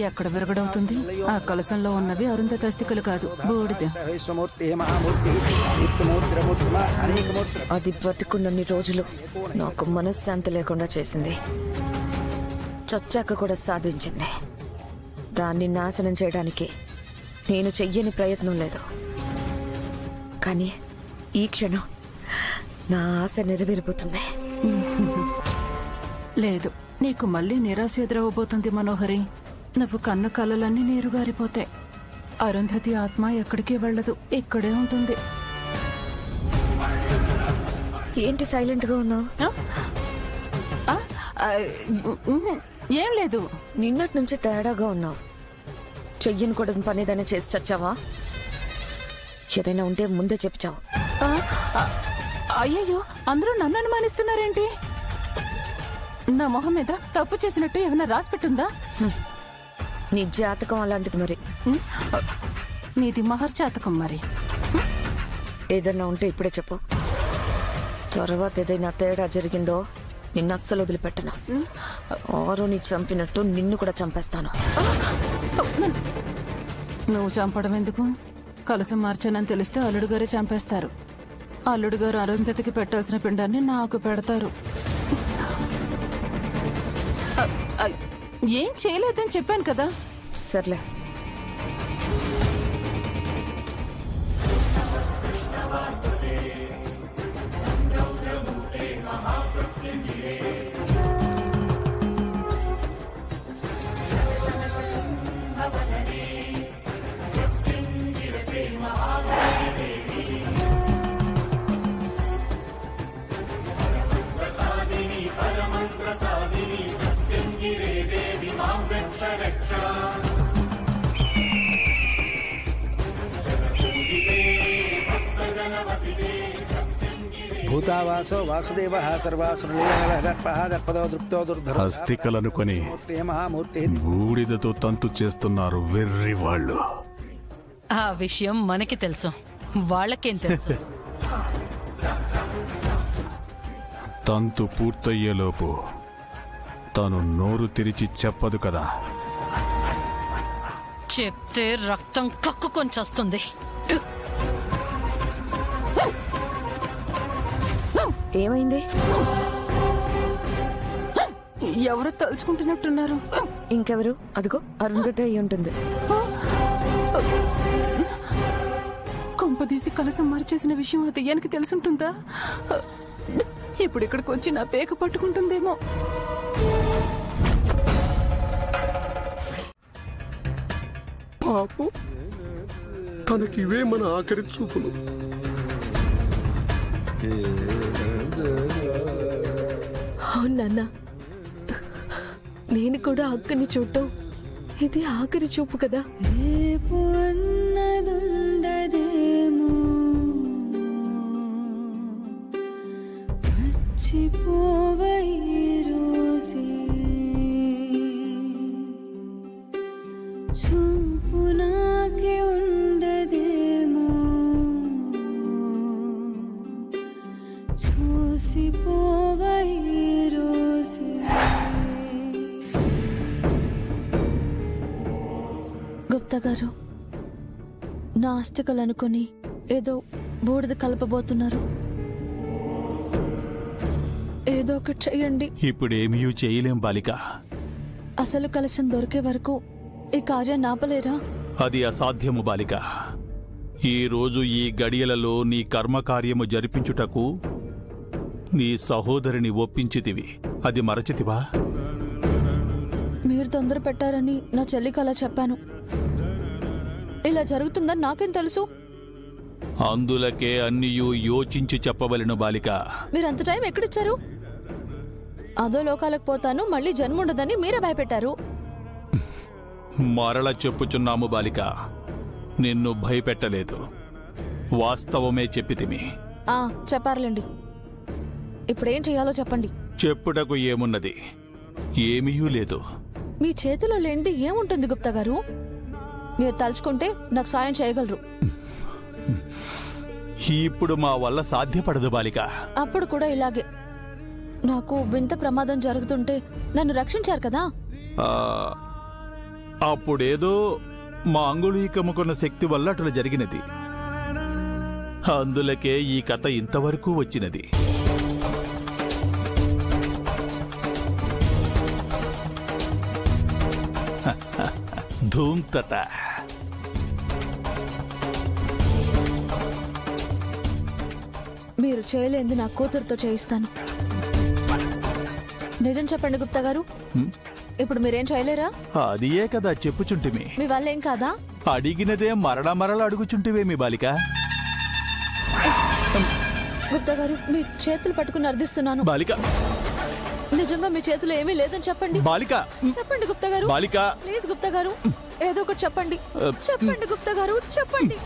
ఎక్కడ విరగడవుతుంది? ఆ కలశంలో ఉన్నవి అరుంధతి అస్థికలు కాదు, బూడిద. అది బతుకున్నన్ని రోజులు నాకు మనశ్శాంతి లేకుండా చేసింది. చచ్చాక కూడా సాధించింది. దాన్ని నాశనం చేయడానికి నేను చెయ్యని ప్రయత్నం లేదు. కానీ ఈ క్షణం నా ఆశ నెరవేరిపోతుంది. లేదు, నీకు మళ్ళీ నిరాశ ఎదురవబోతుంది మనోహరి. నువ్వు కన్న కలలన్నీ నీరుగారిపోతాయి. అరుంధతి ఆత్మ ఎక్కడికి వెళ్ళదు, ఇక్కడే ఉంటుంది. ఏంటి సైలెంట్ గా ఉన్నావు? ఏం లేదు. నిన్నటి నుంచి తేడాగా ఉన్నావు. చెయ్యను కూడా పనేదైనా చేసి చచ్చావా? ఏదైనా ఉంటే ముందే చెప్పావు. అయ్యయ్యో, అందరూ నన్ను అనుమానిస్తున్నారేంటి? నా మొహం మీద తప్పు చేసినట్టు ఏమైనా రాసిపెట్టుందా? నీ జాతకం అలాంటిది. మరి నీది మహర్జాతకం. మరి ఏదన్నా ఉంటే ఇప్పుడే చెప్పు. తర్వాత ఏదైనా తేడా జరిగిందో నిన్ను అస్సలు వదిలిపెట్టను. ఆరుని చంపినట్టు నిన్ను కూడా చంపేస్తాను. నువ్వు చంపడం ఎందుకు? కలసం మార్చానని తెలిస్తే అల్లుడు గారే చంపేస్తారు. అల్లుడు గారు అరుంధతికి పెట్టాల్సిన పిండాన్ని నాకు పెడతారు. ఏం చేయలేదని చెప్పాను కదా. సర్లే. భూతావాసో వాసుదేవః అస్థికలనుకొని బూడిదతో తంతు చేస్తున్నారు వెర్రి వాళ్ళు. ఆ విషయం మనకి తెలుసు, వాళ్ళకేం తెలుసు? తంతు పూర్తయ్యేలోపు తను నోరు తెరిచి చెప్పదు కదా. చెప్తే రక్తం కక్కుకొని చస్తుంది. ఏమైంది? ఎవరు తలుచుకుంటున్నట్టున్నారు? ఇంకెవరు? అదిగో అరుంధతి అయి ఉంటుంది. కొంపదీసి కలసం మార్చేసిన విషయం ఆ దెయ్యానికి తెలుసుంటుందా? ఇప్పుడు ఇక్కడికి వచ్చి నా పేక పట్టుకుంటుందేమో. పాపు, తనకివే మన ఆఖరి చూపులు. అవునన్నా, నేను కూడా అక్కని చూడటం ఇది ఆఖరి చూపు కదా. రేపు అన్నదుండదేమో, మర్చిపోవై రోజే, చూపు నాకే ఉండదేమో, చూసిపోవై రోజే. గుప్తా గారు, నా ఆస్తికలనుకొని ఏదో బూడిద కలపబోతున్నారు. ఏదో ఒకటి చెయ్యండి. ఇప్పుడేమీ చేయలేం బాలిక. అసలు కలశం దొరికే వరకు ఈ కార్యాన్ని ఆపలేరా? అది అసాధ్యము బాలిక. ఈ రోజు ఈ గడియలలో నీ కర్మకార్యము జరిపించుటకు నీ సహోదరిని ఒప్పించితివి. అది మరచితివా? మీరు తొందర పెట్టారని నా చెల్లికి అలా చెప్పాను. ఇలా జరుగుతుందని నాకేం తెలుసు? అందులకే అన్నియూ యోచించి చెప్పవలెను బాలిక. మీరంత టైం ఎక్కడిచ్చారు? అదో లోకాలకు పోతాను, మళ్ళీ జన్మ ఉండదని మీరే భయపెట్టారు. మరల చెప్పుచున్నాము బాలిక, నిన్ను భయపెట్టలేదు, వాస్తవమే చెప్పితిమి. చెప్పారులేండి. ఇప్పుడేం చేయాలో చెప్పండి. చెప్పుటకు ఏమున్నది? ఏమీయూ లేదు. మీ చేతిలో లేనిది ఏముంటుంది గుప్తా గారు? మీరు తలుచుకుంటే నాకు సాయం చేయగలరు. ఇప్పుడు మా వల్ల సాధ్యపడదు బాలిక. అప్పుడు కూడా ఇలాగే. నాకు వింత ప్రమాదం జరుగుతుంటే నన్ను రక్షించారు కదా. అప్పుడేదో మాంగుళీకముకున్న శక్తి వల్ల అట్లా జరిగినది. అందులకే ఈ కథ ఇంతవరకు వచ్చినది. ధూమ్తత. మీరు చేయలేంది నా కూతురుతో చేయిస్తాను. నిజం చెప్పండి గుప్తా గారు, ఇప్పుడు మీరేం చేయలేరా? అదియే కదా చెప్పుచుంటిమి. మీ వల్ల ఏం కాదా? అడిగినదే మరల అడుగుచుంటివేమి బాలిక. గుప్తా గారు, మీ చేతులు పట్టుకుని అర్థిస్తున్నాను. బాలిక, నిజంగా మీ చేతిలో ఏమీ లేదని చెప్పండి. బాలిక, చెప్పండి గుప్తా గారు. బాలిక, ప్లీజ్ గుప్తా గారు, ఏదో ఒకటి చెప్పండి. చెప్పండి గుప్తా గారు, చెప్పండి.